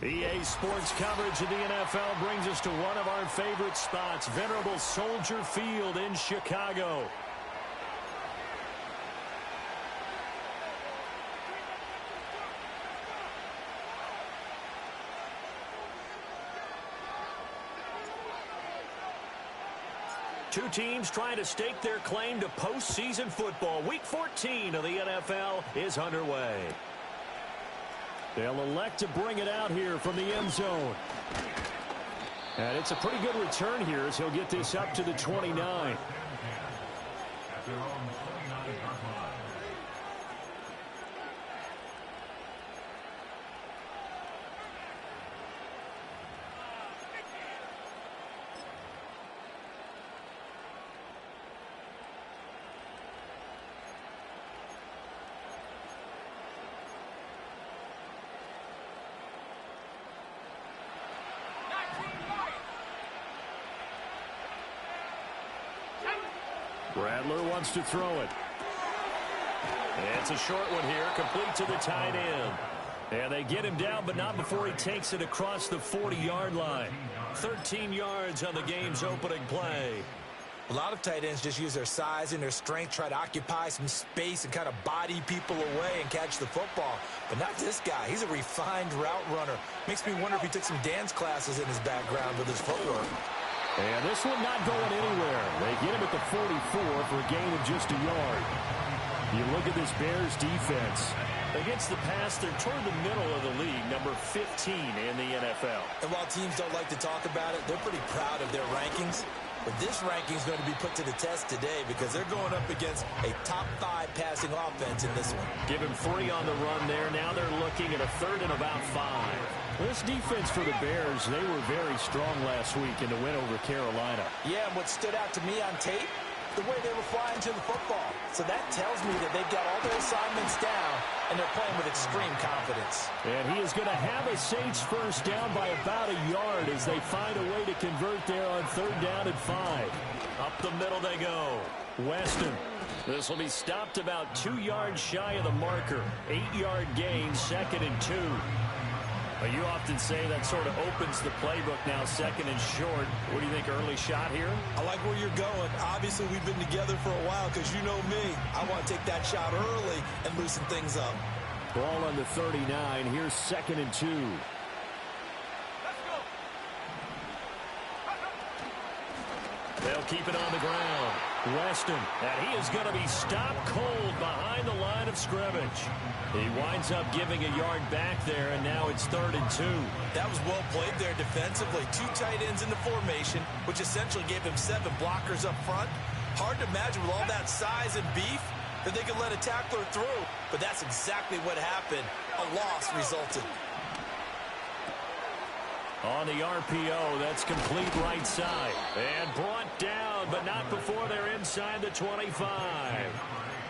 EA Sports coverage of the NFL brings us to one of our favorite spots, venerable Soldier Field in Chicago. Two teams trying to stake their claim to postseason football. Week 14 of the NFL is underway. They'll elect to bring it out here from the end zone. And it's a pretty good return here as he'll get this up to the 29. Rattler wants to throw it. It's a short one here, complete to the tight end. And they get him down, but not before he takes it across the 40-yard line. 13 yards on the game's opening play. A lot of tight ends just use their size and their strength, try to occupy some space and kind of body people away and catch the football. But not this guy. He's a refined route runner. Makes me wonder if he took some dance classes in his background with his footwork. And this one not going anywhere. They get him at the 44 for a gain of just a yard. You look at this Bears defense. Against the pass, they're toward the middle of the league, number 15 in the NFL. And while teams don't like to talk about it, they're pretty proud of their rankings. But this ranking is going to be put to the test today because they're going up against a top 5 passing offense in this one. Give him 3 on the run there. Now they're looking at a 3rd and about 5. This defense for the Bears, they were very strong last week in the win over Carolina. Yeah, and what stood out to me on tape, the way they were flying to the football. So that tells me that they've got all their assignments down, and they're playing with extreme confidence. And he is going to have a Saints first down by about a yard as they find a way to convert there on 3rd down and 5. Up the middle they go. Weston. This will be stopped about 2 yards shy of the marker. 8-yard gain, 2nd and 2. But you often say that sort of opens the playbook now, 2nd and short. What do you think, early shot here? I like where you're going. Obviously, we've been together for a while because you know me. I want to take that shot early and loosen things up. Ball on the 39. Here's 2nd and 2. They'll keep it on the ground. Weston, and he is going to be stopped cold behind the line of scrimmage. He winds up giving a yard back there, and now it's 3rd and 2. That was well played there defensively. 2 tight ends in the formation, which essentially gave him 7 blockers up front. Hard to imagine with all that size and beef that they could let a tackler through. But that's exactly what happened. A loss resulted. On the RPO, that's complete right side. And brought down, but not before they're inside the 25.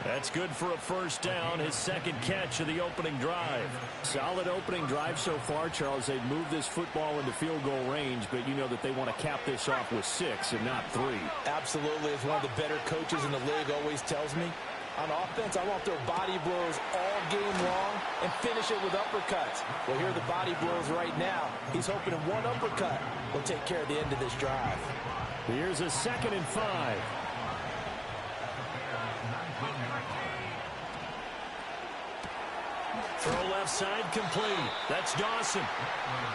That's good for a first down, his 2nd catch of the opening drive. Solid opening drive so far, Charles. They've moved this football into field goal range, but you know that they want to cap this off with 6 and not 3. Absolutely. As one of the better coaches in the league always tells me, on offense, I want their body blows all game long and finish it with uppercuts. Well, here are the body blows right now. He's hoping in one uppercut will take care of the end of this drive. Here's a 2nd and 5. Throw left side complete. That's Dawson.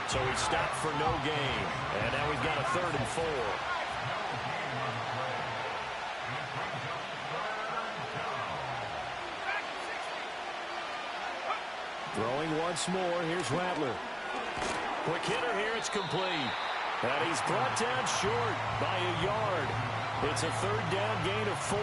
So he stopped for no gain. And now we've got a 3rd and 4. Throwing once more. Here's Rattler. Quick hitter here. It's complete. And he's brought down short by a yard. It's a 3rd down gain of 4.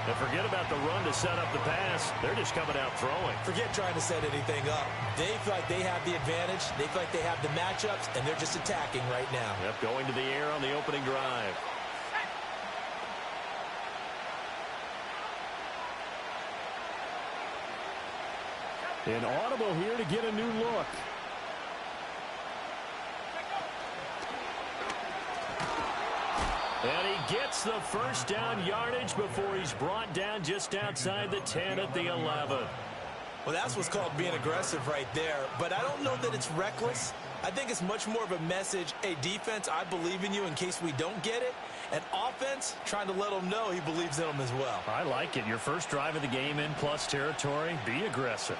And forget about the run to set up the pass. They're just coming out throwing. Forget trying to set anything up. They feel like they have the advantage. They feel like they have the matchups, and they're just attacking right now. Yep, going to the air on the opening drive. An audible here to get a new look. And he gets the first down yardage before he's brought down just outside the 10 at the 11. Well, that's what's called being aggressive right there. But I don't know that it's reckless. I think it's much more of a message, hey, defense, I believe in you in case we don't get it. And offense, trying to let him know he believes in them as well. I like it. Your first drive of the game in plus territory, be aggressive.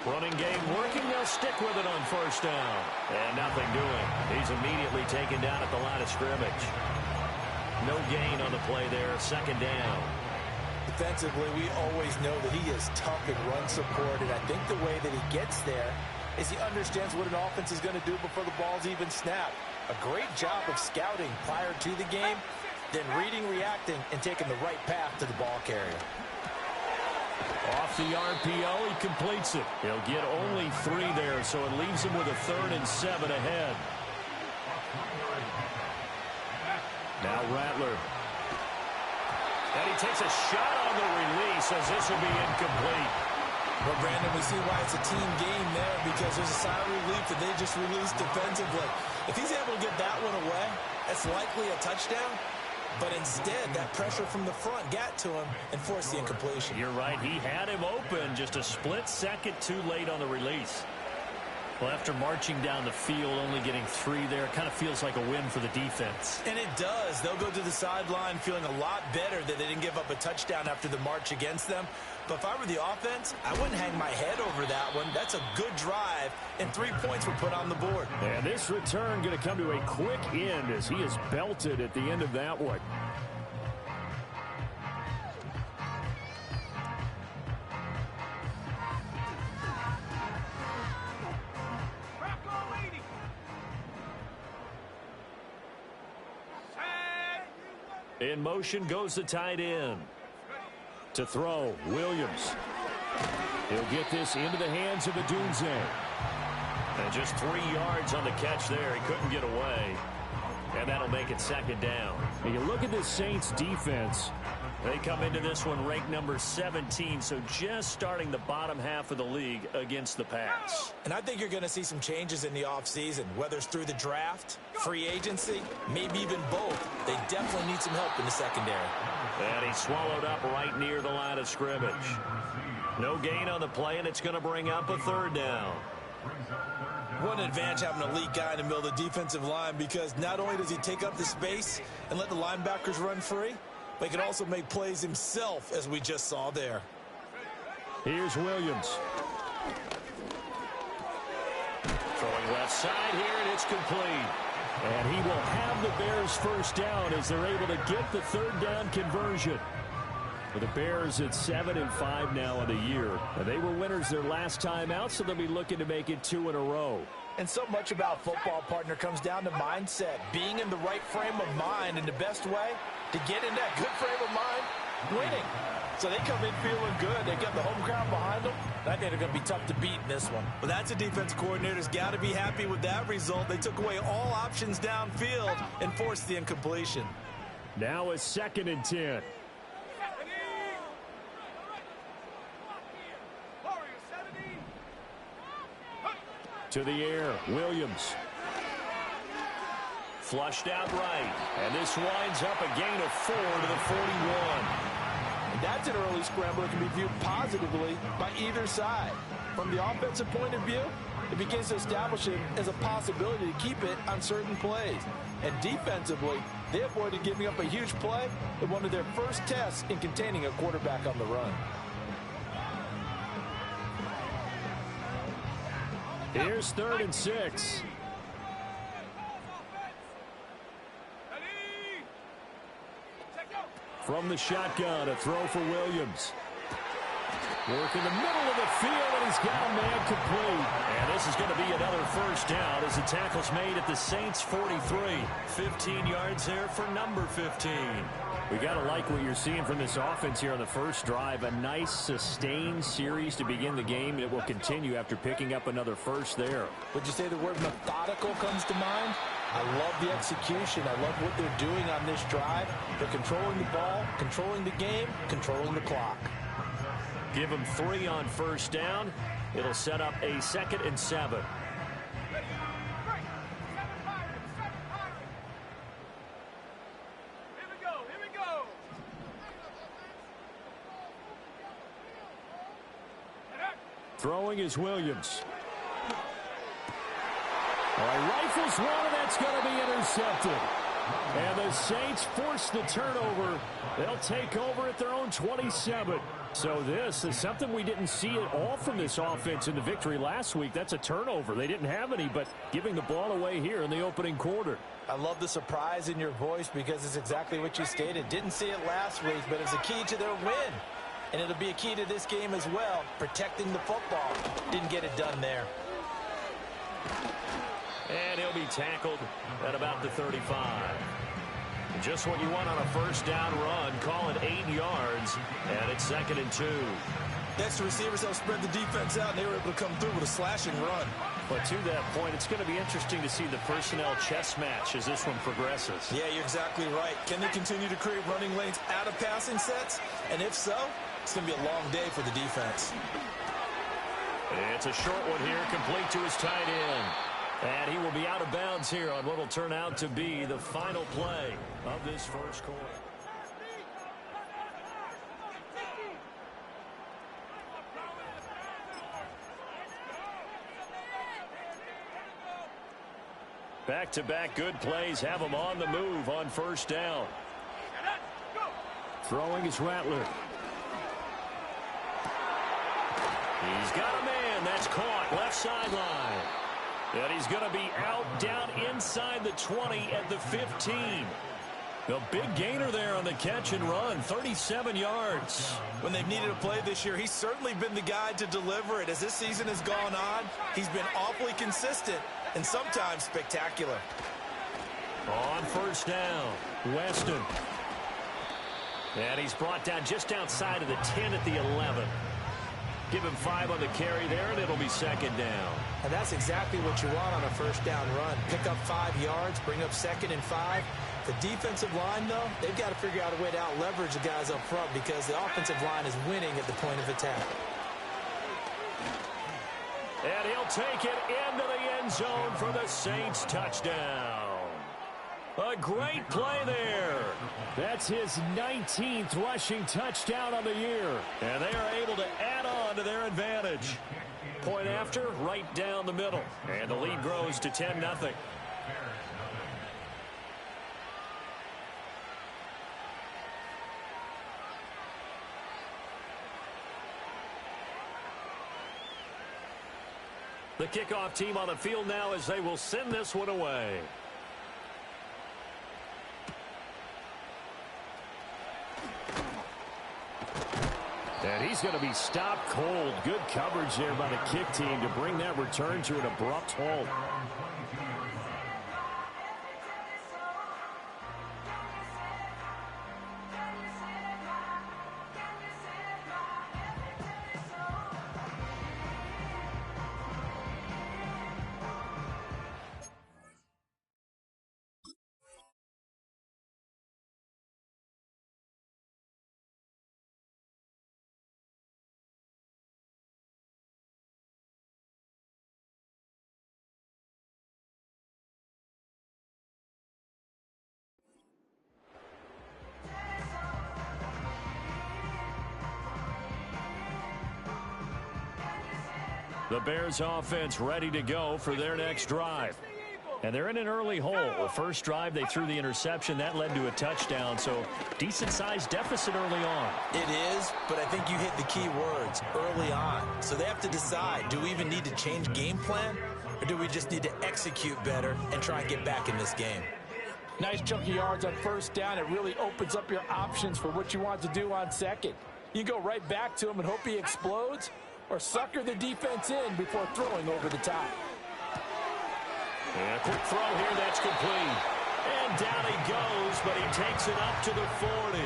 Running game working. They'll stick with it on first down. And nothing doing. He's immediately taken down at the line of scrimmage. No gain on the play there. Second down. Defensively, we always know that he is tough and run support. And I think the way that he gets there is he understands what an offense is going to do before the ball's even snapped. A great job of scouting prior to the game, then reading, reacting, and taking the right path to the ball carrier. Off the RPO, he completes it. He'll get only 3 there, so it leaves him with a 3rd and 7 ahead. Now Rattler. And he takes a shot on the release as this will be incomplete. Well, Brandon, we see why it's a team game there because there's a sigh of relief that they just released defensively. If he's able to get that one away, that's likely a touchdown. But instead, that pressure from the front got to him and forced the incompletion. You're right. He had him open just a split second too late on the release. Well, after marching down the field, only getting 3 there, it kind of feels like a win for the defense. And it does. They'll go to the sideline feeling a lot better that they didn't give up a touchdown after the march against them. But if I were the offense, I wouldn't hang my head over that one. That's a good drive, and 3 points were put on the board. And this return going to come to a quick end as he is belted at the end of that one. In motion goes the tight end. To throw, Williams. He'll get this into the hands of Adunze. And just 3 yards on the catch there. He couldn't get away. And that'll make it second down. And you look at this Saints defense. They come into this one ranked number 17, so just starting the bottom half of the league against the pass. And I think you're going to see some changes in the offseason, whether it's through the draft, free agency, maybe even both. They definitely need some help in the secondary. And he's swallowed up right near the line of scrimmage. No gain on the play, and it's going to bring up a 3rd down. What an advantage having a elite guy in the middle of the defensive line, because not only does he take up the space and let the linebackers run free, but he can also make plays himself, as we just saw there. Here's Williams. Throwing left side here, and it's complete. And he will have the Bears first down as they're able to get the 3rd down conversion. For the Bears, it's 7-5 now in the year. And they were winners their last time out, so they'll be looking to make it 2 in a row. And so much about football, partner, comes down to mindset. Being in the right frame of mind, and the best way to get in that good frame of mind, winning. So they come in feeling good. They got the home crowd behind them. I think they're going to be tough to beat in this one. Well, that's a defense coordinator's got to be happy with that result. They took away all options downfield and forced the incompletion. Now a 2nd and 10. To the air, Williams. Flushed out right. And this winds up a gain of 4 to the 41. And that's an early scramble that can be viewed positively by either side. From the offensive point of view, it begins to establish it as a possibility to keep it on certain plays. And defensively, they avoided giving up a huge play in one of their first tests in containing a quarterback on the run. Here's 3rd and 6. From the shotgun, a throw for Williams. Work in the middle of the field, and he's got a man complete. And this is going to be another first down as the tackle's made at the Saints' 43. 15 yards there for number 15. We got to like what you're seeing from this offense here on the first drive. A nice, sustained series to begin the game. It will continue after picking up another first there. Would you say the word methodical comes to mind? I love the execution. I love what they're doing on this drive. They're controlling the ball, controlling the game, controlling the clock. Give them 3 on first down. It'll set up a 2nd and 7. Throwing is Williams. All right, rifles one, and that's going to be intercepted. And the Saints force the turnover. They'll take over at their own 27. So this is something we didn't see at all from this offense in the victory last week. That's a turnover. They didn't have any, but giving the ball away here in the opening quarter. I love the surprise in your voice because it's exactly what you stated. Didn't see it last week, but it's a key to their win. And it'll be a key to this game as well, protecting the football. Didn't get it done there. And he'll be tackled at about the 35. Just what you want on a first down run. Call it 8 yards, and it's 2nd and 2. Next, the receivers help spread the defense out, and they were able to come through with a slashing run. But to that point, it's going to be interesting to see the personnel chess match as this one progresses. Yeah, you're exactly right. Can they continue to create running lanes out of passing sets? And if so, it's going to be a long day for the defense. It's a short one here, complete to his tight end. And he will be out of bounds here on what will turn out to be the final play of this first quarter. Back-to-back good plays have him on the move on first down. Throwing is Rattler. He's got a man. That's caught left sideline. And he's going to be out down inside the 20 at the 15. The big gainer there on the catch and run, 37 yards. When they've needed a play this year, he's certainly been the guy to deliver it. As this season has gone on, he's been awfully consistent and sometimes spectacular. On first down, Weston. And he's brought down just outside of the 10 at the 11. Give him 5 on the carry there, and it'll be 2nd down. And that's exactly what you want on a first down run. Pick up 5 yards, bring up 2nd and 5. The defensive line, though, they've got to figure out a way to out-leverage the guys up front because the offensive line is winning at the point of attack. And he'll take it into the end zone for the Saints touchdown. A great play there. That's his 19th rushing touchdown on the year. And they are able to add on to their advantage. Point after, right down the middle. And the lead grows to 10-0. The kickoff team on the field now as they will send this one away. And he's going to be stopped cold. Good coverage there by the kick team to bring that return to an abrupt halt. The Bears offense ready to go for their next drive. And they're in an early hole. The first drive, they threw the interception. That led to a touchdown, so decent-sized deficit early on. It is, but I think you hit the key words, early on. So they have to decide, do we even need to change game plan, or do we just need to execute better and try and get back in this game? Nice chunky yards on first down. It really opens up your options for what you want to do on second. You go right back to him and hope he explodes, or sucker the defense in before throwing over the top. And a quick throw here, that's complete. And down he goes, but he takes it up to the 40.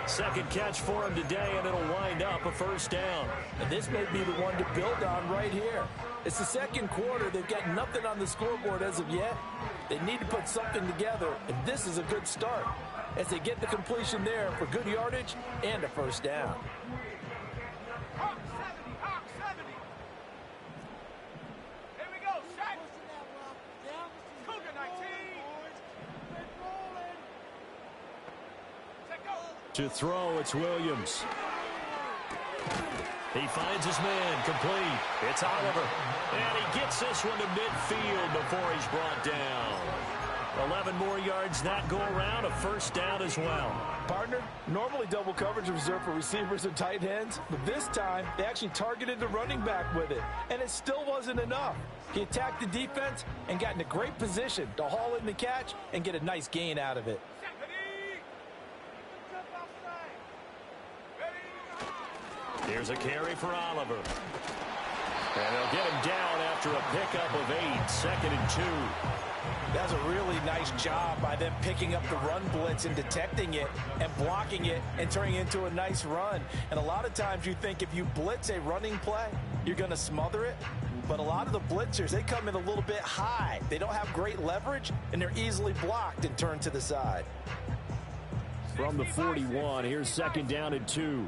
Second catch for him today, and it'll wind up a first down. And this may be the one to build on right here. It's the second quarter. They've got nothing on the scoreboard as of yet. They need to put something together, and this is a good start as they get the completion there for good yardage and a first down. To throw, it's Williams. He finds his man, complete. It's Oliver. And he gets this one to midfield before he's brought down. 11 more yards that go around, a first down as well. Partner, normally double coverage is reserved for receivers and tight ends, but this time they actually targeted the running back with it, and it still wasn't enough. He attacked the defense and got in a great position to haul in the catch and get a nice gain out of it. Here's a carry for Oliver. And they'll get him down after a pickup of 8, 2nd and 2. That's a really nice job by them picking up the run blitz and detecting it and blocking it and turning it into a nice run. And a lot of times you think if you blitz a running play, you're going to smother it. But a lot of the blitzers, they come in a little bit high. They don't have great leverage, and they're easily blocked and turned to the side. From the 41, here's 2nd down and 2.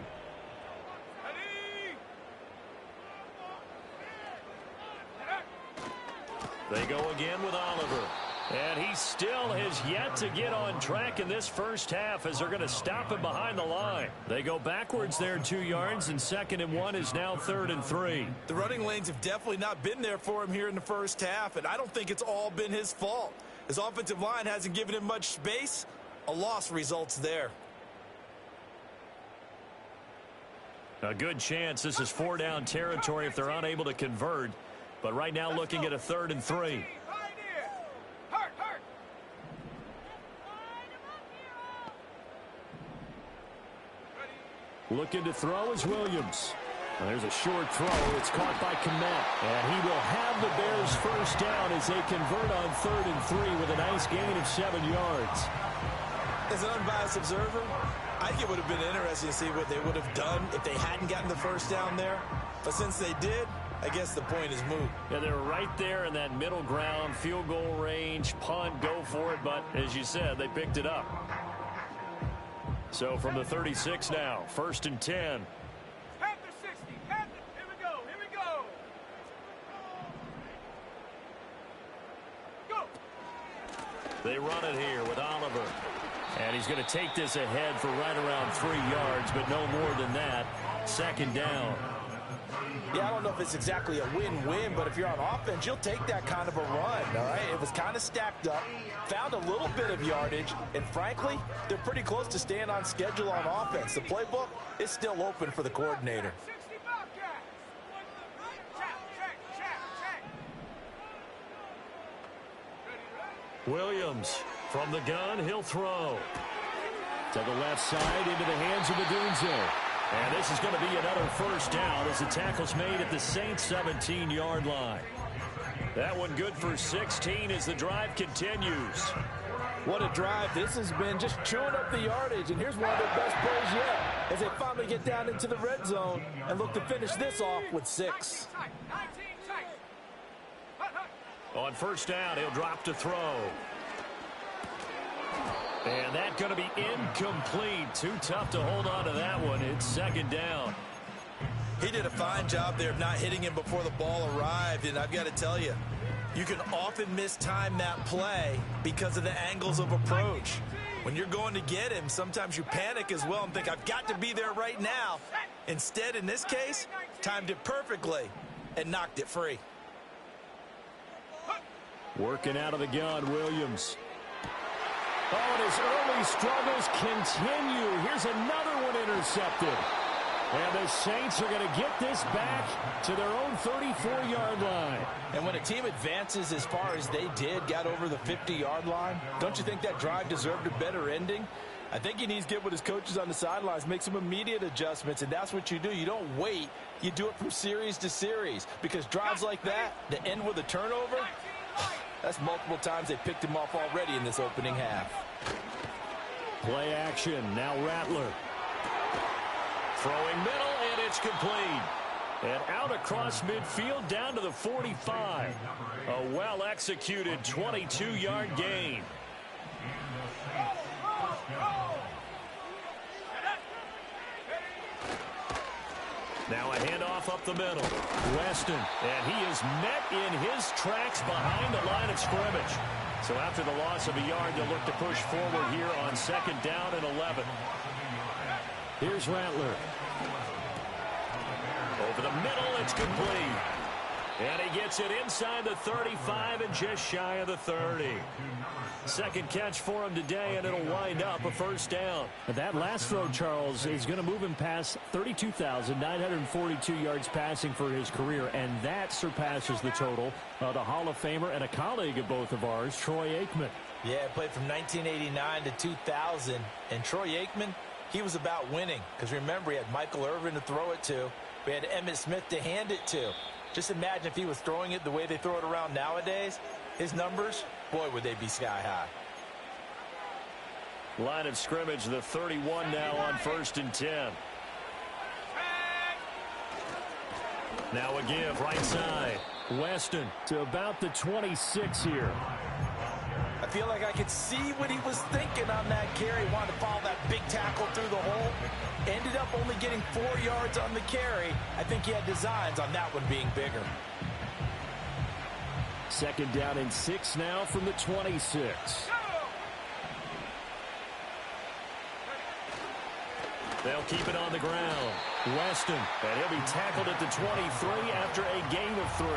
They go again with Oliver. And he still has yet to get on track in this first half as they're going to stop him behind the line. They go backwards there 2 yards, and 2nd and 1 is now 3rd and 3. The running lanes have definitely not been there for him here in the first half, and I don't think it's all been his fault. His offensive line hasn't given him much space. A loss results there. A good chance this is 4-down territory if they're unable to convert. But right now looking at a 3rd and 3. Looking to throw is Williams. Well, there's a short throw. It's caught by Kmet. And he will have the Bears first down as they convert on 3rd and 3 with a nice gain of 7 yards. As an unbiased observer, I think it would have been interesting to see what they would have done if they hadn't gotten the first down there. But since they did, I guess the point is moot. Yeah, they're right there in that middle ground, field goal range, punt, go for it. But as you said, they picked it up. So from the 36 now, 1st and 10. Panther 60. Panther. Here we go. Here we go. Go. They run it here with Oliver. And he's going to take this ahead for right around 3 yards, but no more than that. 2nd down. Yeah, I don't know if it's exactly a win-win, but if you're on offense, you'll take that kind of a run, all right? It was kind of stacked up, found a little bit of yardage, and frankly, they're pretty close to staying on schedule on offense. The playbook is still open for the coordinator. 60 Bobcats. Check. Williams from the gun, he'll throw. To the left side into the hands of Madunze. And this is going to be another first down as the tackle's made at the Saints' 17-yard line. That one good for 16 as the drive continues. What a drive this has been, just chewing up the yardage. And here's one of their best plays yet as they finally get down into the red zone and look to finish this off with 6. 19 tight. On first down, he'll drop to throw. And that's going to be incomplete. Too tough to hold on to that one. It's 2nd down. He did a fine job there of not hitting him before the ball arrived, and I've got to tell you, you can often mistime that play because of the angles of approach. When you're going to get him, sometimes you panic as well and think, I've got to be there right now. Instead, in this case, timed it perfectly and knocked it free. Working out of the gun, Williams. Oh, and his early struggles continue. Here's another one intercepted. And the Saints are going to get this back to their own 34-yard line. And when a team advances as far as they did, got over the 50-yard line, don't you think that drive deserved a better ending? I think he needs to get with his coaches on the sidelines, make some immediate adjustments, and that's what you do. You don't wait. You do it from series to series because drives like that end with a turnover, that's multiple times they picked him off already in this opening half. Play action. Now Rattler. Throwing middle, and it's complete. And out across midfield down to the 45. A well-executed 22-yard gain. Now a handoff up the middle. Weston, and he is met in his tracks behind the line of scrimmage. So after the loss of a yard, they'll look to push forward here on 2nd down and 11. Here's Rattler. Over the middle, it's complete. And he gets it inside the 35 and just shy of the 30. Second catch for him today, and it'll wind up a first down. That last throw, Charles, is going to move him past 32,942 yards passing for his career, and that surpasses the total of the Hall of Famer and a colleague of both of ours, Troy Aikman. Yeah, played from 1989 to 2000, and Troy Aikman, he was about winning. Because remember, he had Michael Irvin to throw it to. We had Emmitt Smith to hand it to. Just imagine if he was throwing it the way they throw it around nowadays. His numbers, boy, would they be sky high. Line of scrimmage, the 31 now on 1st and 10. Now a give, right side. Weston to about the 26 here. I feel like I could see what he was thinking on that carry. Wanted to follow that big tackle through the hole. Ended up only getting 4 yards on the carry. I think he had designs on that one being bigger. Second down and 6 now from the 26. They'll keep it on the ground. Weston, and he'll be tackled at the 23 after a gain of 3.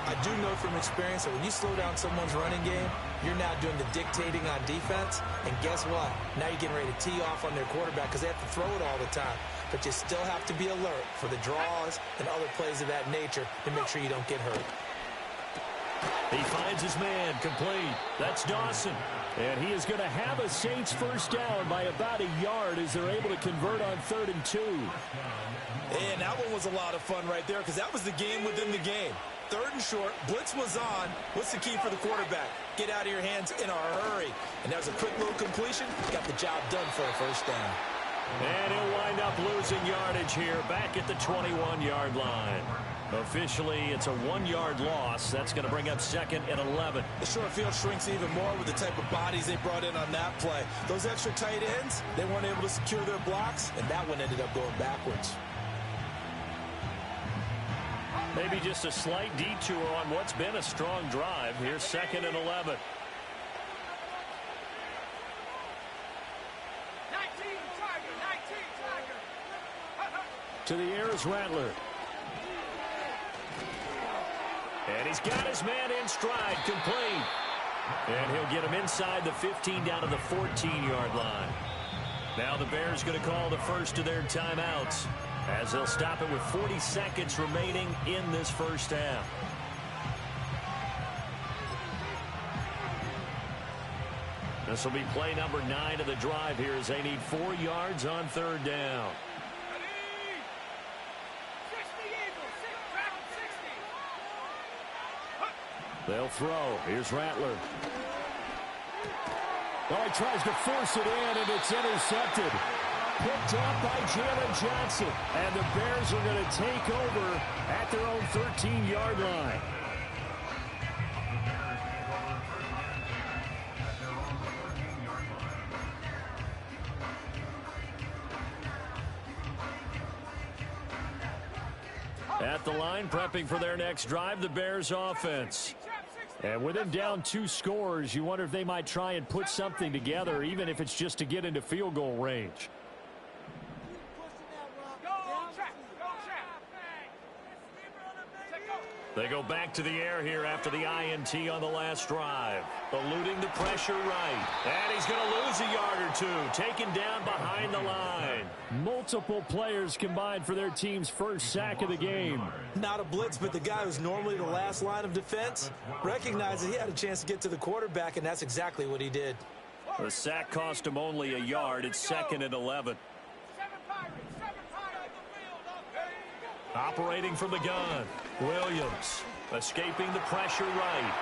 I do know from experience that when you slow down someone's running game, you're now doing the dictating on defense. And guess what? Now you're getting ready to tee off on their quarterback because they have to throw it all the time. But you still have to be alert for the draws and other plays of that nature to make sure you don't get hurt. He finds his man, complete. That's Dawson. And he is going to have a Saints first down by about a yard as they're able to convert on 3rd and 2. And that one was a lot of fun right there because that was the game within the game. 3rd and short, blitz was on. What's the key for the quarterback? Get out of your hands in a hurry. And that was a quick little completion. Got the job done for a first down. And he'll wind up losing yardage here back at the 21-yard line. Officially, it's a 1-yard loss. That's going to bring up 2nd and 11. The short field shrinks even more with the type of bodies they brought in on that play. Those extra tight ends, they weren't able to secure their blocks, and that one ended up going backwards. Maybe just a slight detour on what's been a strong drive. Here's 2nd and 11. 19, Tiger, 19, Tiger. To the air is Rattler. And he's got his man in stride, complete. And he'll get him inside the 15 down to the 14-yard line. Now the Bears going to call the first of their timeouts as they'll stop it with 40 seconds remaining in this first half. This will be play number 9 of the drive here as they need 4 yards on 3rd down. Ready? 60 Eagles, 60. They'll throw. Here's Rattler. Oh, he tries to force it in, and it's intercepted. Picked up by Jalen Johnson. And the Bears are going to take over at their own 13-yard line. At the line, prepping for their next drive, the Bears offense. And with them down 2 scores, you wonder if they might try and put something together, even if it's just to get into field goal range. They go back to the air here after the INT on the last drive. Eluding the pressure right. And he's going to lose a yard or 2. Taken down behind the line. Multiple players combined for their team's first sack of the game. Not a blitz, but the guy who's normally the last line of defense recognized that he had a chance to get to the quarterback, and that's exactly what he did. The sack cost him only a yard. It's 2nd and 11. Operating from the gun. Williams escaping the pressure right.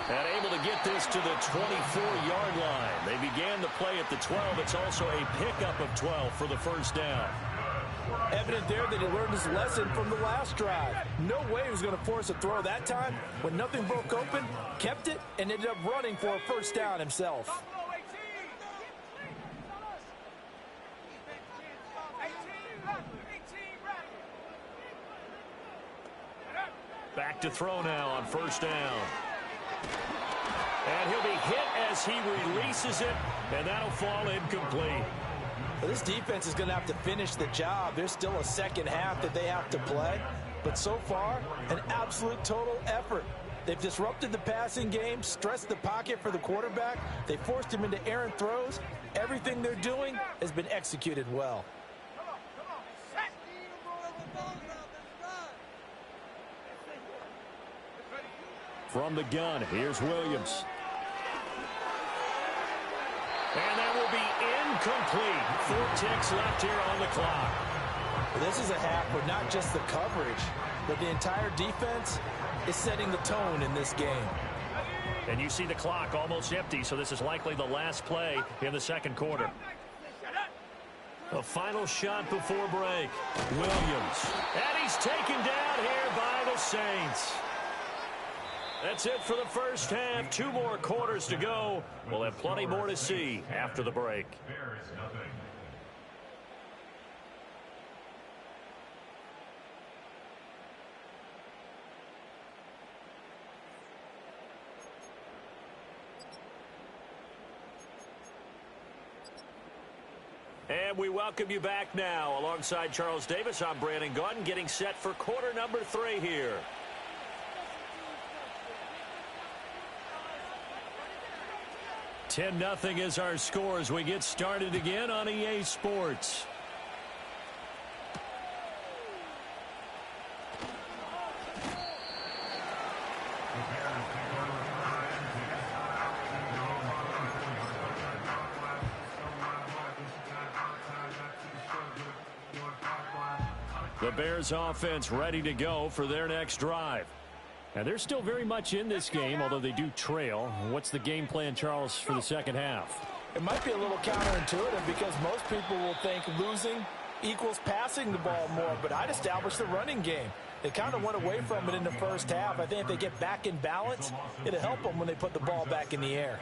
And able to get this to the 24-yard line. They began the play at the 12. It's also a pickup of 12 for the first down. Evident there that he learned his lesson from the last drive. No way he was going to force a throw that time. When nothing broke open, kept it, and ended up running for a first down himself. Back to throw now on first down. And he'll be hit as he releases it, and that'll fall incomplete. Well, this defense is going to have to finish the job. There's still a second half that they have to play. But so far, an absolute total effort. They've disrupted the passing game, stressed the pocket for the quarterback. They forced him into errant throws. Everything they're doing has been executed well. From the gun, here's Williams. And that will be incomplete. 4 ticks left here on the clock. This is a half where not just the coverage, but the entire defense is setting the tone in this game. And you see the clock almost empty, so this is likely the last play in the second quarter. A final shot before break. Williams. And he's taken down here by the Saints. That's it for the first half. 2 more quarters to go. We'll have plenty more to see after the break. And we welcome you back now. Alongside Charles Davis, I'm Brandon Gaudin, getting set for quarter number 3 here. 10-0 is our score as we get started again on EA Sports. The Bears offense ready to go for their next drive. And they're still very much in this game, although they do trail. What's the game plan, Charles, for the second half? It might be a little counterintuitive because most people will think losing equals passing the ball more, but I'd establish the running game. They kind of went away from it in the first half. I think if they get back in balance, it'll help them when they put the ball back in the air.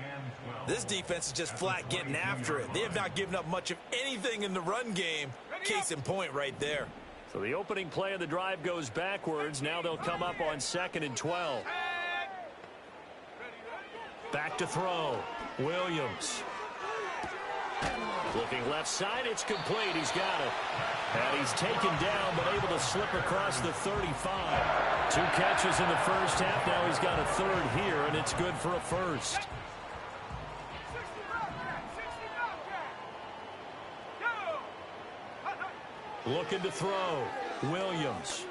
This defense is just flat getting after it. They have not given up much of anything in the run game. Case in point right there. So the opening play of the drive goes backwards. Now they'll come up on 2nd and 12. Back to throw. Williams. Looking left side. It's complete. He's got it. And he's taken down but able to slip across the 35. 2 catches in the first half. Now he's got a 3rd here, and it's good for a first. Looking to throw. Williams.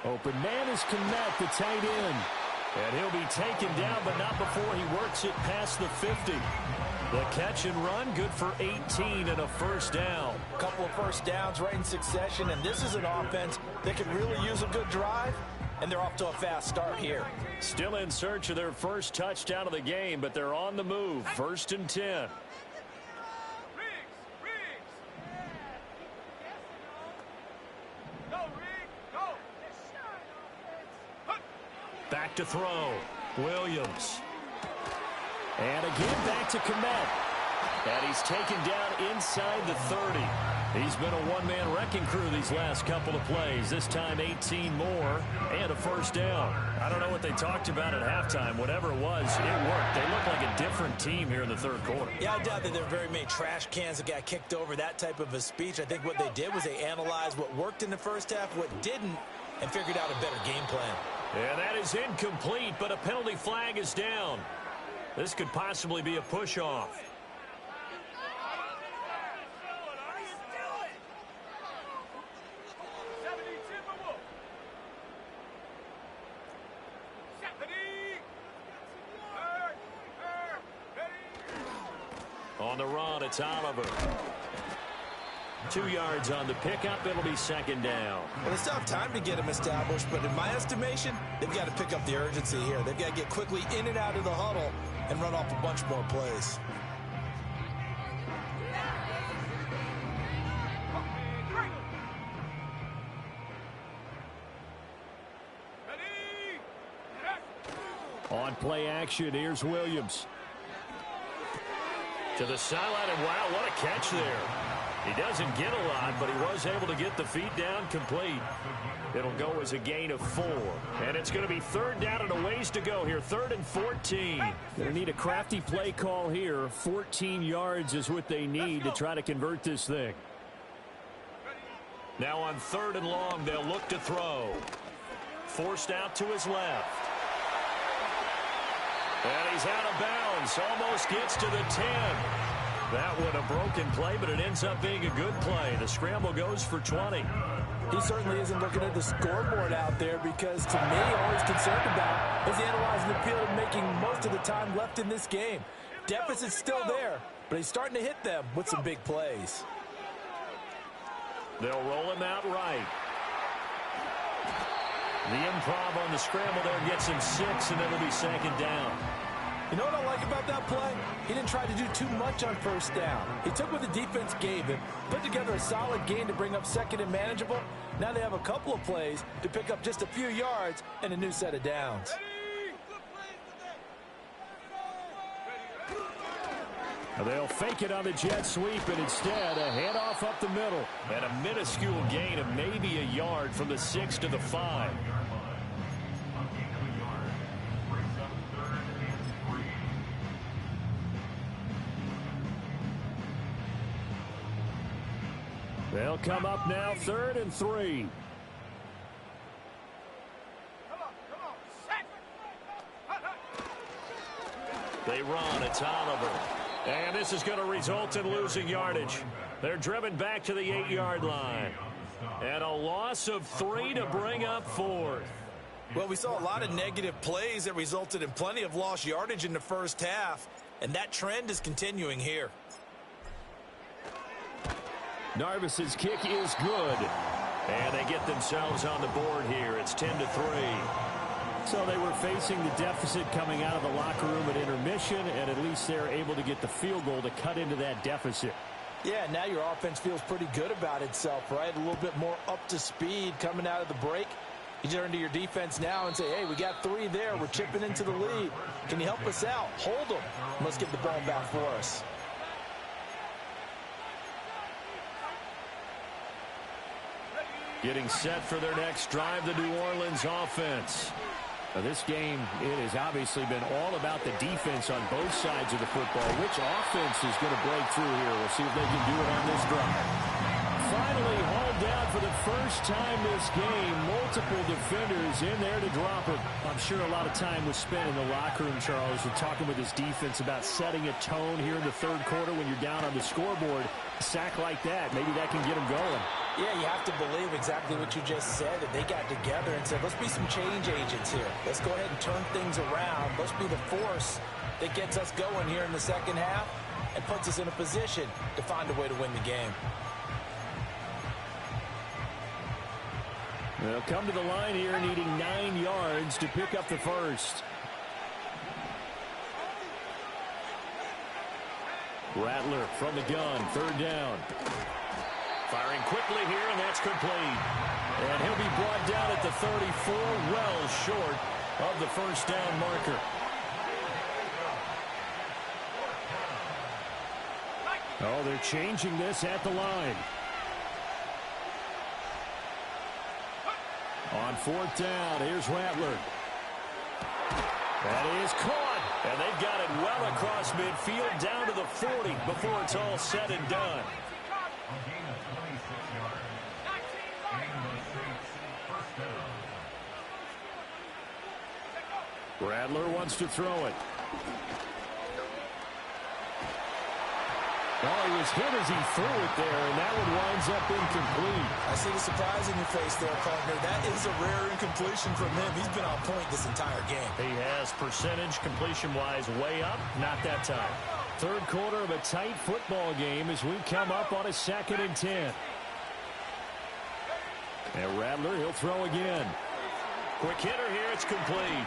Open man is Kmet, the tight end. And he'll be taken down, but not before he works it past the 50. The catch and run, good for 18 and a first down. A couple of first downs right in succession, and this is an offense that could really use a good drive, and they're off to a fast start here. Still in search of their first touchdown of the game, but they're on the move. 1st and 10. Back to throw. Williams. And again back to Kmet. And he's taken down inside the 30. He's been a one-man wrecking crew these last couple of plays. This time 18 more and a first down. I don't know what they talked about at halftime. Whatever it was, it worked. They look like a different team here in the 3rd quarter. Yeah, I doubt that there were very many trash cans that got kicked over, that type of a speech. I think what they did was they analyzed what worked in the first half, what didn't, and figured out a better game plan. And that is incomplete, but a penalty flag is down. This could possibly be a push-off. On the run, it's Oliver. 2 yards on the pickup. It'll be 2nd down. Well, they still have time to get him established, but in my estimation, they've got to pick up the urgency here. They've got to get quickly in and out of the huddle and run off a bunch more plays. On play action, here's Williams. To the sideline, and wow, what a catch there. He doesn't get a lot, but he was able to get the feet down complete. It'll go as a gain of 4. And it's going to be third down and a ways to go here. 3rd and 14. Going to need a crafty play call here. 14 yards is what they need to try to convert this thing. Now on 3rd and long, they'll look to throw. Forced out to his left. And he's out of bounds. Almost gets to the 10. That one a broken play, but it ends up being a good play. The scramble goes for 20. He certainly isn't looking at the scoreboard out there because, to me, all he's concerned about is analyzing the field and making most of the time left in this game. Deficit's still there, but he's starting to hit them with some big plays. They'll roll him out right. The improv on the scramble there gets him 6, and it'll be 2nd down. You know what I like about that play? He didn't try to do too much on 1st down. He took what the defense gave him, put together a solid gain to bring up 2nd and manageable. Now they have a couple of plays to pick up just a few yards and a new set of downs. They'll fake it on the jet sweep, and instead a handoff up the middle. And a minuscule gain of maybe a yard from the 6 to the 5. They'll come up now 3rd and 3. They run. It's Oliver. And this is going to result in losing yardage. They're driven back to the 8-yard line. And a loss of 3 to bring up 4th. Well, we saw a lot of negative plays that resulted in plenty of lost yardage in the first half. And that trend is continuing here. Narvis's kick is good. And they get themselves on the board here. It's 10 to 3. So they were facing the deficit coming out of the locker room at intermission, and at least they're able to get the field goal to cut into that deficit. Yeah, now your offense feels pretty good about itself, right? A little bit more up to speed coming out of the break. You turn to your defense now and say, hey, we got 3 there. We're chipping into the lead. Can you help us out? Hold them. Let's get the ball back for us. Getting set for their next drive, the New Orleans offense. Now this game, it has obviously been all about the defense on both sides of the football. Which offense is going to break through here? We'll see if they can do it on this drive. Finally hauled down for the first time this game. Multiple defenders in there to drop him. I'm sure a lot of time was spent in the locker room, Charles, and talking with his defense about setting a tone here in the 3rd quarter when you're down on the scoreboard. A sack like that, maybe that can get them going. Yeah, you have to believe exactly what you just said, that they got together and said, let's be some change agents here. Let's go ahead and turn things around. Let's be the force that gets us going here in the 2nd half and puts us in a position to find a way to win the game. They'll come to the line here needing 9 yards to pick up the first. Rattler from the gun, 3rd down. Firing quickly here, and that's complete. And he'll be brought down at the 34, well short of the 1st down marker. Oh, they're changing this at the line. On 4th down, here's Rattler. That is caught. And they've got it well across midfield down to the 40 before it's all said and done. Rattler wants to throw it. Oh, he was hit as he threw it there, and that one winds up incomplete. I see the surprise in your face there, partner. That is a rare incompletion from him. He's been on point this entire game. He has percentage completion-wise way up, not that time. 3rd quarter of a tight football game as we come up on a 2nd and 10. And Rattler, he'll throw again. Quick hitter here, it's complete.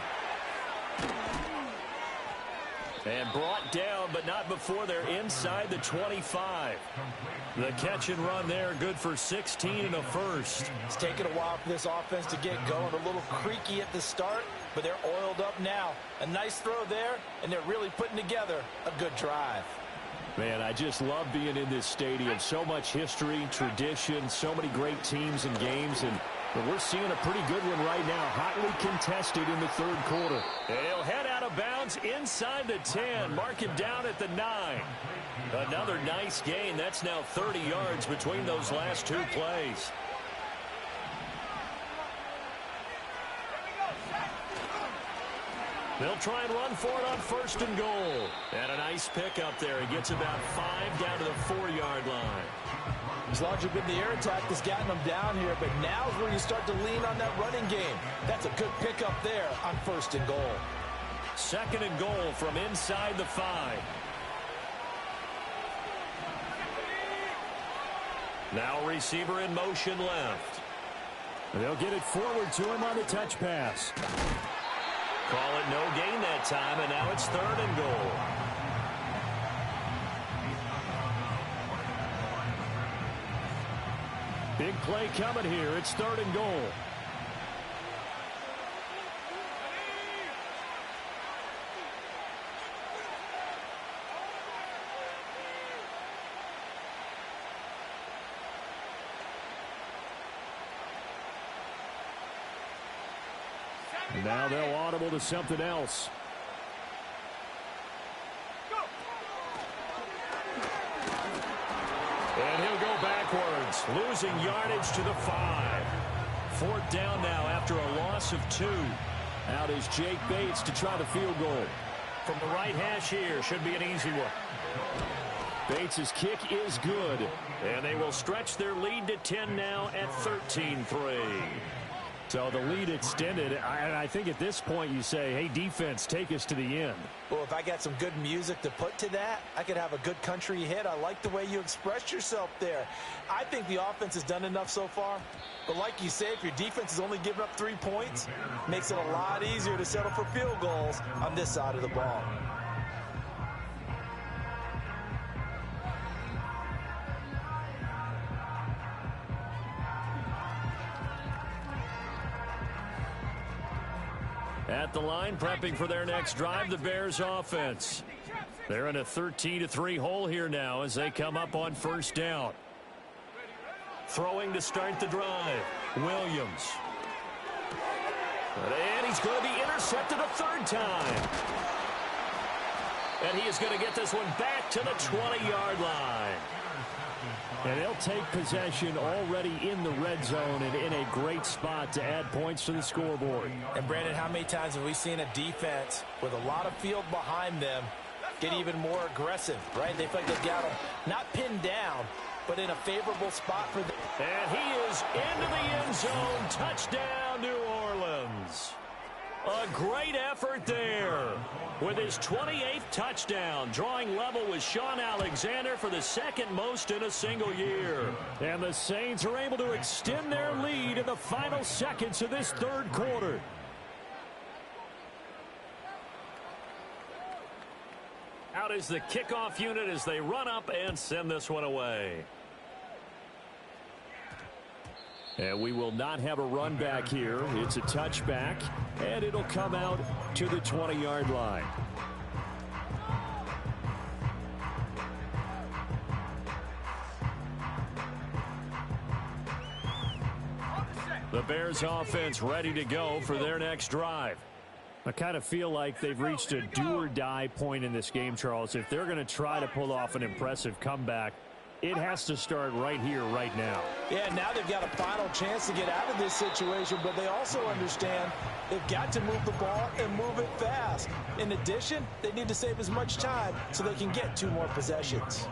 And brought down, but not before they're inside the 25. The catch and run there, good for 16 and a first. It's taken a while for this offense to get going. A little creaky at the start, but they're oiled up now. A nice throw there, and they're really putting together a good drive. Man, I just love being in this stadium. So much history, tradition, so many great teams and games, and we're seeing a pretty good one right now, hotly contested in the third quarter. He'll head out of bounds inside the 10, mark him down at the 9. Another nice gain. That's now 30 yards between those last two plays. They'll try and run for it on 1st and goal. And a nice pickup there. He gets about 5 down to the 4-yard line. It's largely been the air attack that's gotten them down here, but now's where you start to lean on that running game. That's a good pickup there on 1st and goal. 2nd and goal from inside the 5. Now receiver in motion left. They'll get it forward to him on the touch pass. Call it no gain that time, and now it's 3rd and goal. Big play coming here. It's 3rd and goal. And now they'll audible to something else. And he'll go backwards, losing yardage to the 5. 4th down now after a loss of 2. Out is Jake Bates to try the field goal. From the right hash here, should be an easy one. Bates' kick is good. And they will stretch their lead to 10 now at 13-3. So the lead extended, and I think at this point you say, hey, defense, take us to the end. Well, if I got some good music to put to that, I could have a good country hit. I like the way you expressed yourself there. I think the offense has done enough so far. But like you say, if your defense is only giving up 3 points, it makes it a lot easier to settle for field goals on this side of the ball. At the line, prepping for their next drive, the Bears offense. They're in a 13-3 hole here now as they come up on 1st down. Throwing to start the drive, Williams. And he's going to be intercepted a 3rd time. And he is going to get this one back to the 20-yard line. And they'll take possession already in the red zone and in a great spot to add points to the scoreboard. And, Brandon, how many times have we seen a defense with a lot of field behind them get even more aggressive, right? They feel like they've got them not pinned down, but in a favorable spot for them. And he is into the end zone. Touchdown, New Orleans. A great effort there with his 28th touchdown, drawing level with Sean Alexander for the 2nd most in a single year. And the Saints are able to extend their lead in the final seconds of this 3rd quarter. Out is the kickoff unit as they run up and send this one away. And we will not have a run back here. It's a touchback, and it'll come out to the 20-yard line. The Bears offense ready to go for their next drive. I kind of feel like they've reached a do-or-die point in this game, Charles. If they're going to try to pull off an impressive comeback, it has to start right here, right now. Yeah, now they've got a final chance to get out of this situation, but they also understand they've got to move the ball and move it fast. In addition, they need to save as much time so they can get 2 more possessions.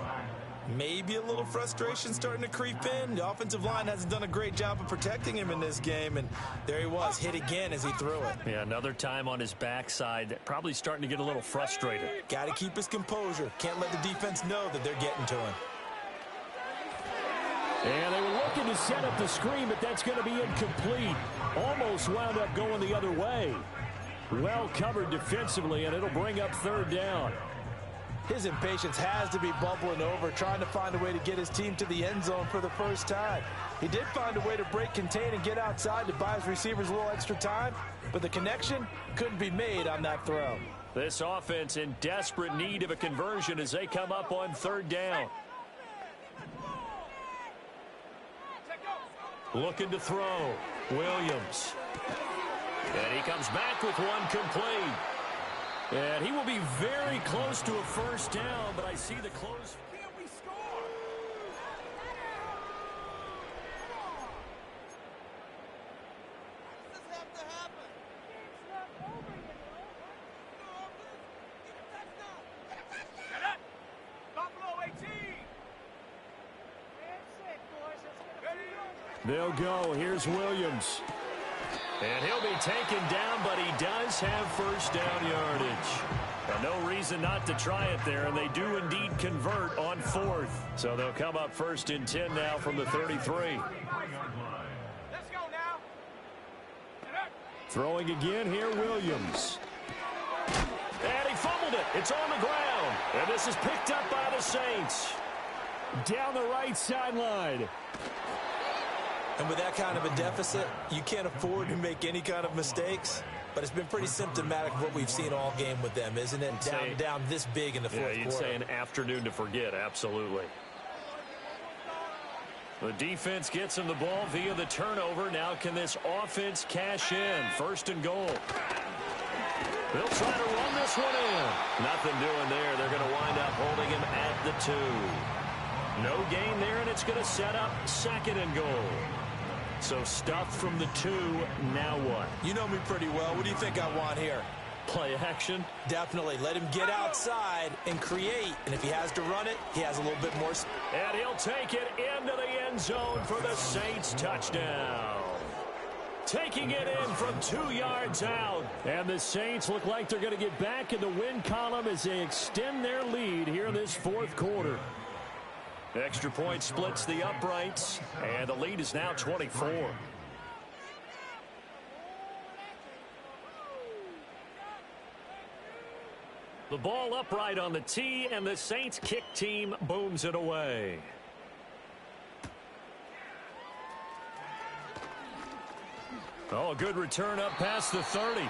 Maybe a little frustration starting to creep in. The offensive line hasn't done a great job of protecting him in this game, and there he was, hit again as he threw it. Yeah, another time on his backside, probably starting to get a little frustrated. Got to keep his composure. Can't let the defense know that they're getting to him. And they were looking to set up the screen, but that's going to be incomplete. Almost wound up going the other way. Well covered defensively, and it'll bring up 3rd down. His impatience has to be bubbling over, trying to find a way to get his team to the end zone for the first time. He did find a way to break contain and get outside to buy his receivers a little extra time, but the connection couldn't be made on that throw. This offense in desperate need of a conversion as they come up on third down. Looking to throw. Williams. And he comes back with one complete. And he will be very close to a first down, but I see the close. Can we score? How does this have to happen? It's not over, you know. Get a touchdown. Get a touchdown. Get up. Buffalo 18. That's it, boys. Let's get a They'll go. Here's Williams. And he'll be taken down, but he does have first down yardage. And no reason not to try it there, and they do indeed convert on fourth. So they'll come up first and 10 now from the 33. Let's go now. Throwing again here, Williams. And he fumbled it. It's on the ground. And this is picked up by the Saints. Down the right sideline. And with that kind of a deficit, you can't afford to make any kind of mistakes. But it's been pretty symptomatic of what we've seen all game with them, isn't it? Down this big in the fourth quarter. Yeah, you'd say an afternoon to forget, absolutely. The defense gets him the ball via the turnover. Now can this offense cash in? First and goal. They'll try to run this one in. Nothing doing there. They're going to wind up holding him at the 2. No gain there, and it's going to set up second and goal. So stuff from the 2. Now what? You know me pretty well. What do you think I want here? Play action? Definitely. Let him get outside and create. And if he has to run it, he has a little bit more. And he'll take it into the end zone for the Saints touchdown. Taking it in from 2 yards out. And the Saints look like they're going to get back in the win column as they extend their lead here in this fourth quarter. Extra point splits the uprights, and the lead is now 24. The ball upright on the tee, and the Saints kick team booms it away. Oh, a good return up past the 30.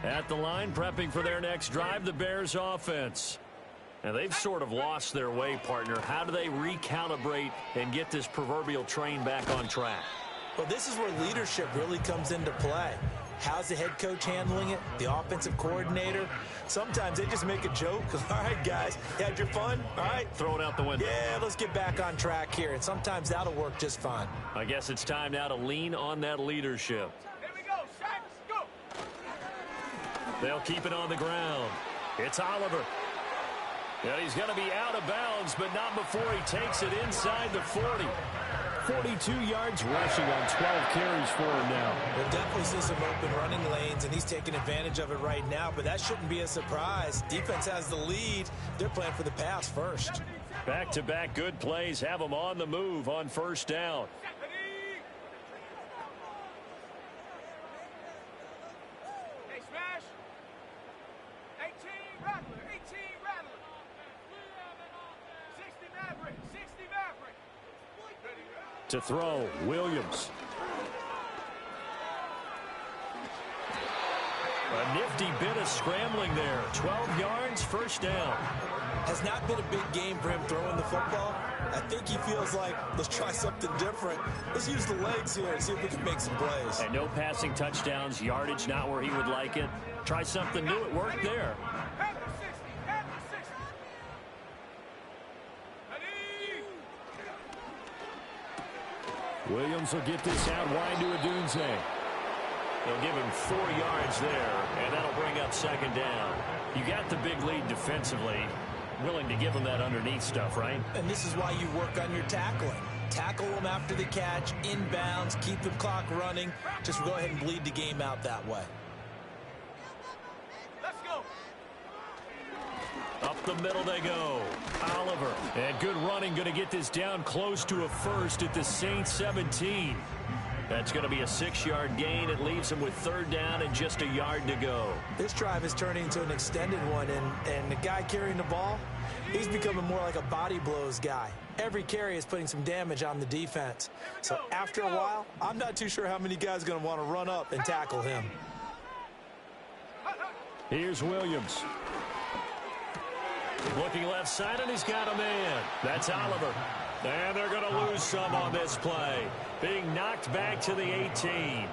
At the line, prepping for their next drive, the Bears offense. And they've sort of lost their way, partner. How do they recalibrate and get this proverbial train back on track? Well, this is where leadership really comes into play. How's the head coach handling it? The offensive coordinator? Sometimes they just make a joke. All right, guys, you had your fun? All right. Throw it out the window. Yeah, let's get back on track here. And sometimes that'll work just fine. I guess it's time now to lean on that leadership. Here we go, Shaq. Go. They'll keep it on the ground. It's Oliver. And he's going to be out of bounds, but not before he takes it inside the 40. 42 yards rushing on 12 carries for him now. We'll definitely see some open running lanes, and he's taking advantage of it right now, but that shouldn't be a surprise. Defense has the lead. They're playing for the pass first. Back-to-back good plays have them on the move on first down. Hey, smash. 18 Rattler. 18 Rattler. 60 Maverick. 60 Maverick. To throw, Williams. A nifty bit of scrambling there. 12 yards, first down. Has not been a big game for him throwing the football. I think he feels like, let's try something different. Let's use the legs here and see if we can make some plays. And no passing touchdowns, yardage not where he would like it. Try something new, it worked there. Panther 60. Panther 60. Williams will get this out wide to Adunze. They'll give him 4 yards there, and that'll bring up second down. You got the big lead defensively. Willing to give him that underneath stuff, right? And this is why you work on your tackling. Tackle them after the catch, inbounds, keep the clock running. Just go ahead and bleed the game out that way. Let's go. Up the middle they go. Oliver. And good running, going to get this down close to a first at the Saints 17. That's going to be a 6-yard gain. It leaves him with 3rd down and just a yard to go. This drive is turning into an extended one, and the guy carrying the ball, he's becoming more like a body blows guy. Every carry is putting some damage on the defense. So after a while, I'm not too sure how many guys are going to want to run up and tackle him. Here's Williams. Looking left side, and he's got a man. That's Oliver. And they're going to lose some on this play. Being knocked back to the 18.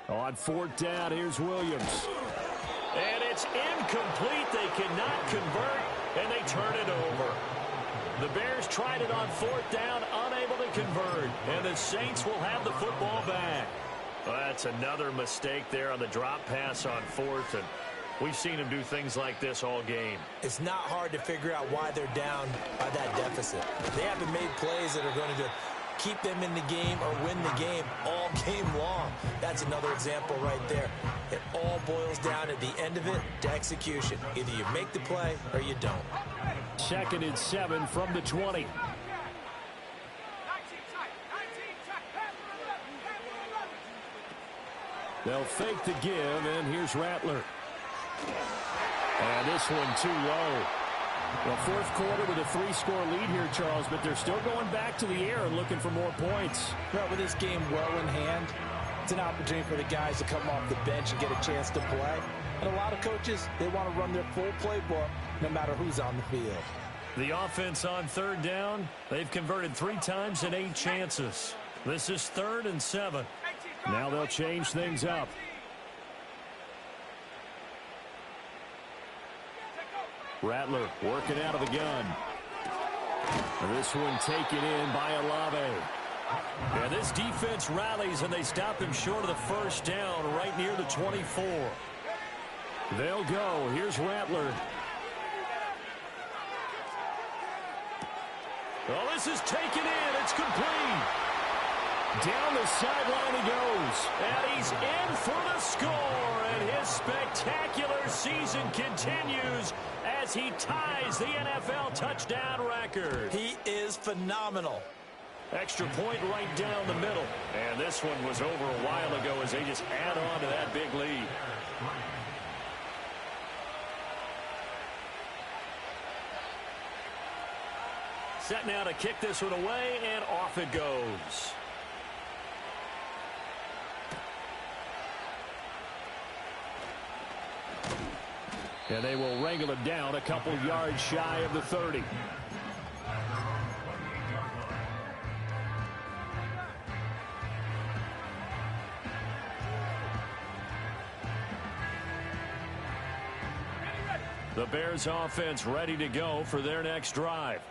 On 4th down, here's Williams. And it's incomplete. They cannot convert, and they turn it over. The Bears tried it on 4th down, unable to convert. And the Saints will have the football back. Well, that's another mistake there on the drop pass on 4th. And we've seen them do things like this all game. It's not hard to figure out why they're down by that deficit. They haven't made plays that are going to keep them in the game or win the game all game long. That's another example right there. It all boils down at the end of it to execution. Either you make the play or you don't. 2nd and 7 from the 20. They'll fake the give, and here's Rattler. And this one too low. Well, 4th quarter with a 3-score lead here, Charles, but they're still going back to the air and looking for more points. Well, with this game well in hand, it's an opportunity for the guys to come off the bench and get a chance to play. And a lot of coaches, they want to run their full playbook no matter who's on the field. The offense on 3rd down, they've converted 3 times and 8 chances. This is 3rd and 7. Now they'll change things up. Rattler working out of the gun. This one taken in by Olave. And this defense rallies, and they stop him short of the 1st down right near the 24. They'll go. Here's Rattler. Oh, this is taken in. It's complete. Down the sideline he goes. And he's in for the score. And his spectacular season continues as he ties the NFL touchdown record. He is phenomenal. Extra point right down the middle. And this one was over a while ago as they just add on to that big lead. Set now to kick this one away, and off it goes. And they will wrangle it down a couple yards shy of the 30. The Bears offense ready to go for their next drive.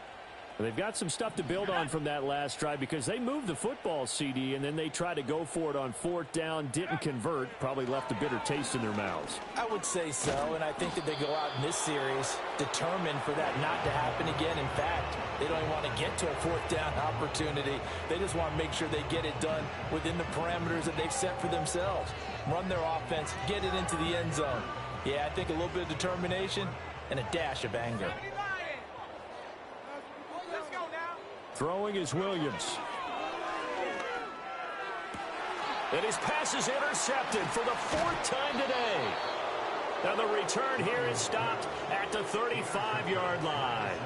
They've got some stuff to build on from that last drive because they moved the football, CD, and then they tried to go for it on 4th down, didn't convert, probably left a bitter taste in their mouths. I would say so, and I think that they go out in this series determined for that not to happen again. In fact, they don't even want to get to a 4th down opportunity. They just want to make sure they get it done within the parameters that they've set for themselves. Run their offense, get it into the end zone. Yeah, I think a little bit of determination and a dash of anger. Throwing is Williams. And his pass is intercepted for the 4th time today. And the return here is stopped at the 35-yard line.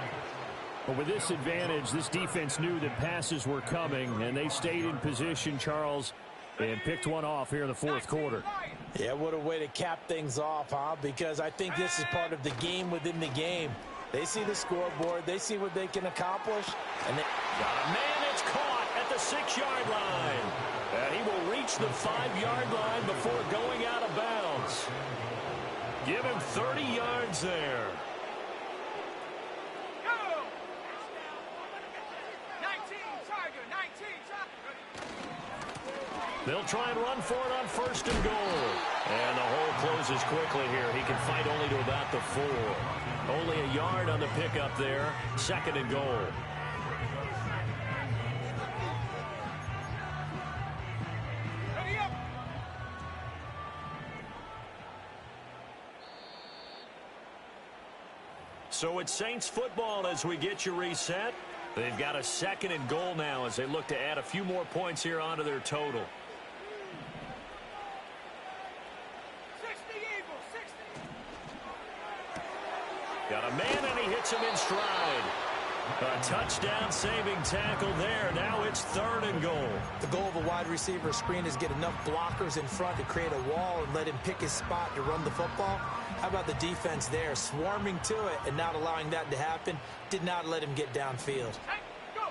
But with this advantage, this defense knew that passes were coming, and they stayed in position, Charles, and picked one off here in the 4th quarter. Yeah, what a way to cap things off, huh? Because I think this is part of the game within the game. They see the scoreboard. They see what they can accomplish. And they got a man that's caught at the 6-yard line. And he will reach the 5-yard line before going out of bounds. Give him 30 yards there. They'll try and run for it on 1st and goal. And the hole closes quickly here. He can fight only to about the 4. Only a yard on the pickup there. 2nd and goal. So it's Saints football as we get you reset. They've got a 2nd and goal now as they look to add a few more points here onto their total. 60 Eagles, 60. Got a man, and he hits him in stride. A touchdown-saving tackle there. Now it's 3rd and goal. The goal of a wide receiver screen is get enough blockers in front to create a wall and let him pick his spot to run the football. How about the defense there, swarming to it and not allowing that to happen? Did not let him get downfield. Hey, go.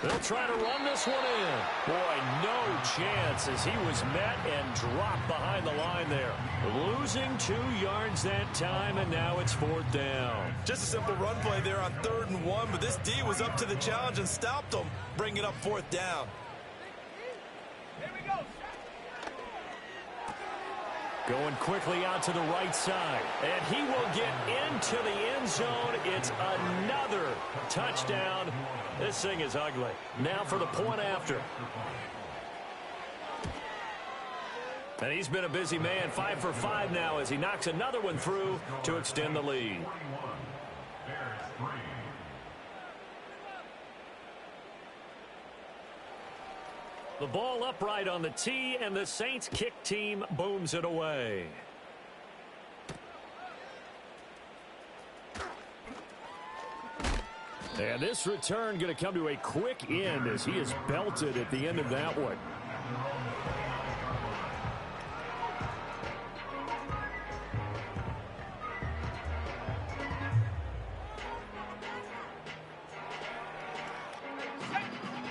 They'll try to run this one in. Boy, no chance as he was met and dropped behind the line there. Losing 2 yards that time, and now it's 4th down. Just a simple run play there on 3rd and 1, but this D was up to the challenge and stopped him, bringing up 4th down. Here we go. Going quickly out to the right side, and he will get into the end zone. It's another touchdown. This thing is ugly. Now for the point after. And he's been a busy man, 5 for 5 now as he knocks another one through to extend the lead. The ball upright on the tee, and the Saints kick team booms it away. And this return going to come to a quick end as he is belted at the end of that one.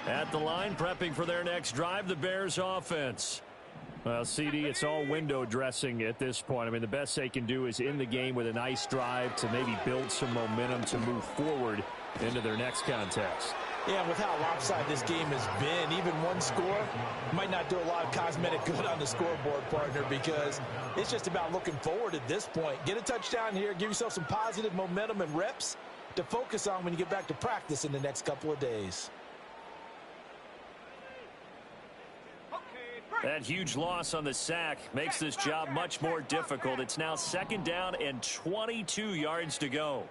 At the line, prepping for their next drive, the Bears offense. Well, CD, it's all window dressing at this point. I mean, the best they can do is in the game with a nice drive to maybe build some momentum to move forward into their next contest. Yeah, with how lopsided this game has been, even one score might not do a lot of cosmetic good on the scoreboard, partner, because it's just about looking forward at this point. Get a touchdown here, give yourself some positive momentum and reps to focus on when you get back to practice in the next couple of days. That huge loss on the sack makes this job much more difficult. It's now 2nd down and 22 yards to go.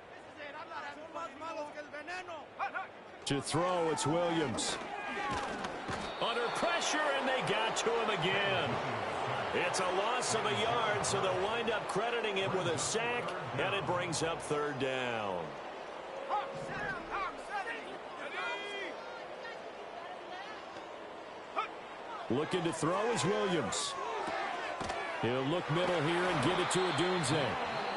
To throw, it's Williams. Under pressure, and they got to him again. It's a loss of a yard, so they'll wind up crediting him with a sack, and it brings up 3rd down. Looking to throw is Williams. He'll look middle here and get it to Odunze.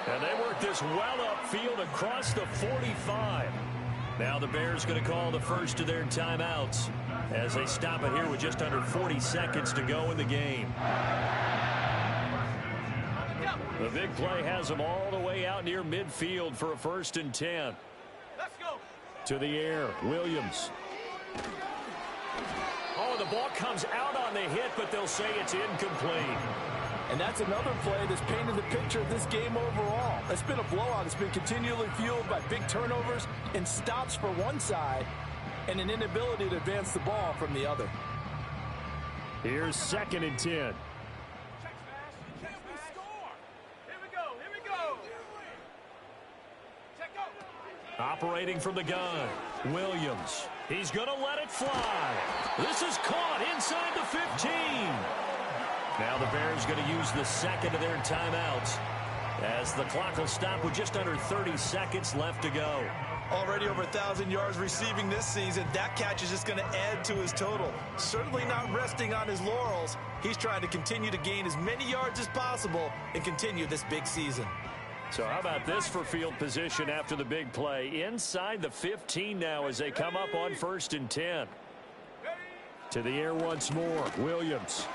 And they work this well upfield across the 45. Now the Bears going to call the first of their timeouts as they stop it here with just under 40 seconds to go in the game. The big play has them all the way out near midfield for a 1st and 10. Let's go. To the air, Williams. Oh, the ball comes out on the hit, but they'll say it's incomplete. And that's another play that's painted the picture of this game overall. It's been a blowout. It's been continually fueled by big turnovers and stops for one side and an inability to advance the ball from the other. Here's 2nd and 10. Check smash. Check we score. Here we go. Here we go. Check go. Operating from the gun, Williams. He's going to let it fly. This is caught inside the 15. Now the Bears going to use the 2nd of their timeouts as the clock will stop with just under 30 seconds left to go. Already over 1,000 yards receiving this season. That catch is just going to add to his total. Certainly not resting on his laurels. He's trying to continue to gain as many yards as possible and continue this big season. So how about this for field position after the big play? Inside the 15 now as they come up on 1st and 10. To the air once more, Williams.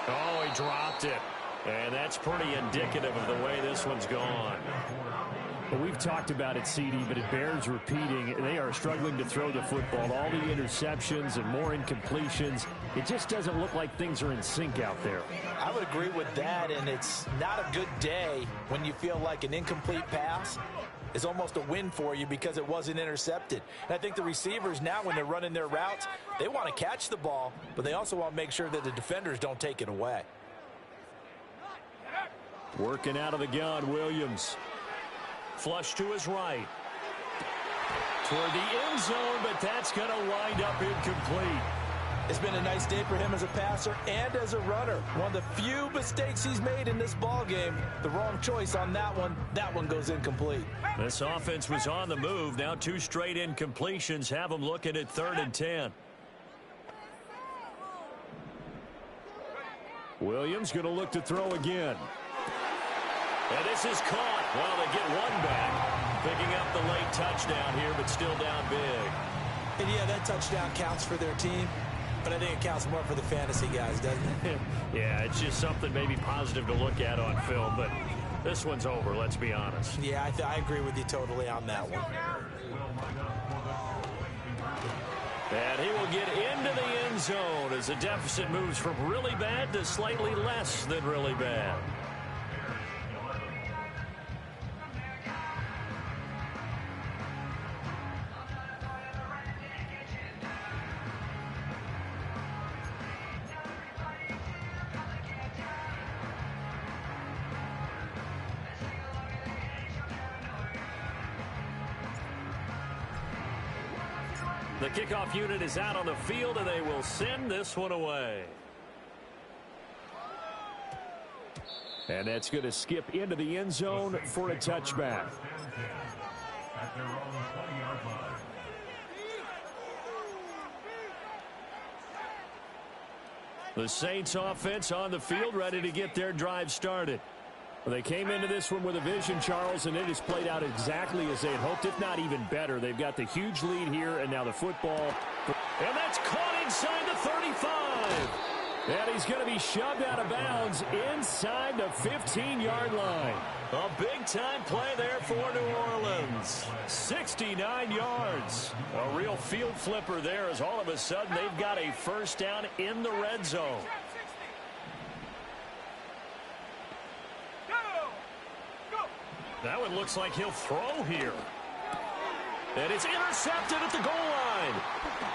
Oh, he dropped it. And that's pretty indicative of the way this one's gone. Well, we've talked about it, CD, but it bears repeating. They are struggling to throw the football. All the interceptions and more incompletions. It just doesn't look like things are in sync out there. I would agree with that, and it's not a good day when you feel like an incomplete pass is almost a win for you because it wasn't intercepted. And I think the receivers now, when they're running their routes, they want to catch the ball, but they also want to make sure that the defenders don't take it away. Working out of the gun, Williams. Flush to his right. Toward the end zone, but that's going to wind up incomplete. It's been a nice day for him as a passer and as a runner. One of the few mistakes he's made in this ball game. The wrong choice on that one. That one goes incomplete. This offense was on the move. Now 2 straight incompletions have them looking at 3rd and 10. Williams going to look to throw again. And this is caught. Well, they get one back. Picking up the late touchdown here, but still down big. And yeah, that touchdown counts for their team. But I think it counts more for the fantasy guys, doesn't it? Yeah, it's just something maybe positive to look at on film, but this one's over, let's be honest. Yeah, I agree with you totally on that one. And he will get into the end zone as the deficit moves from really bad to slightly less than really bad. The kickoff unit is out on the field, and they will send this one away. And that's going to skip into the end zone for a touchback. The Saints offense on the field, ready to get their drive started. Well, they came into this one with a vision, Charles, and it has played out exactly as they had hoped, if not even better. They've got the huge lead here, and now the football. And that's caught inside the 35. And he's going to be shoved out of bounds inside the 15-yard line. A big-time play there for New Orleans. 69 yards. A real field flipper there as all of a sudden they've got a first down in the red zone. That one looks like he'll throw here. And it's intercepted at the goal line.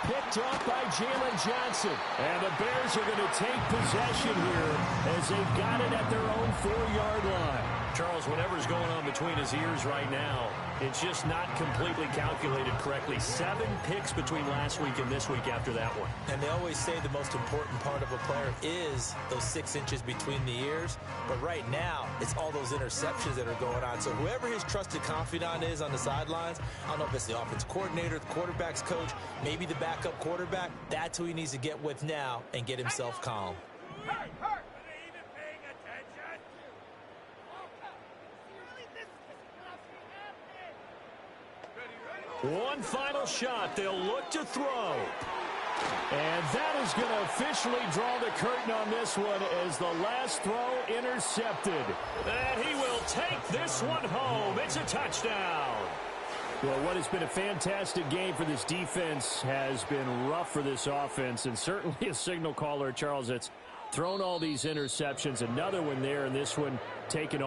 Picked off by Jalen Johnson. And the Bears are going to take possession here as they've got it at their own 4-yard line. Charles, whatever's going on between his ears right now, it's just not completely calculated correctly. 7 picks between last week and this week after that one. And they always say the most important part of a player is those 6 inches between the ears. But right now, it's all those interceptions that are going on. So whoever his trusted confidant is on the sidelines, I don't know if it's the offense coordinator, the quarterback's coach, maybe the backup quarterback, that's who he needs to get with now and get himself calm. One final shot. They'll look to throw. And that is going to officially draw the curtain on this one as the last throw intercepted. And he will take this one home. It's a touchdown. Well, what has been a fantastic game for this defense has been rough for this offense, and certainly a signal caller, Charles, that's thrown all these interceptions. Another one there, and this one taken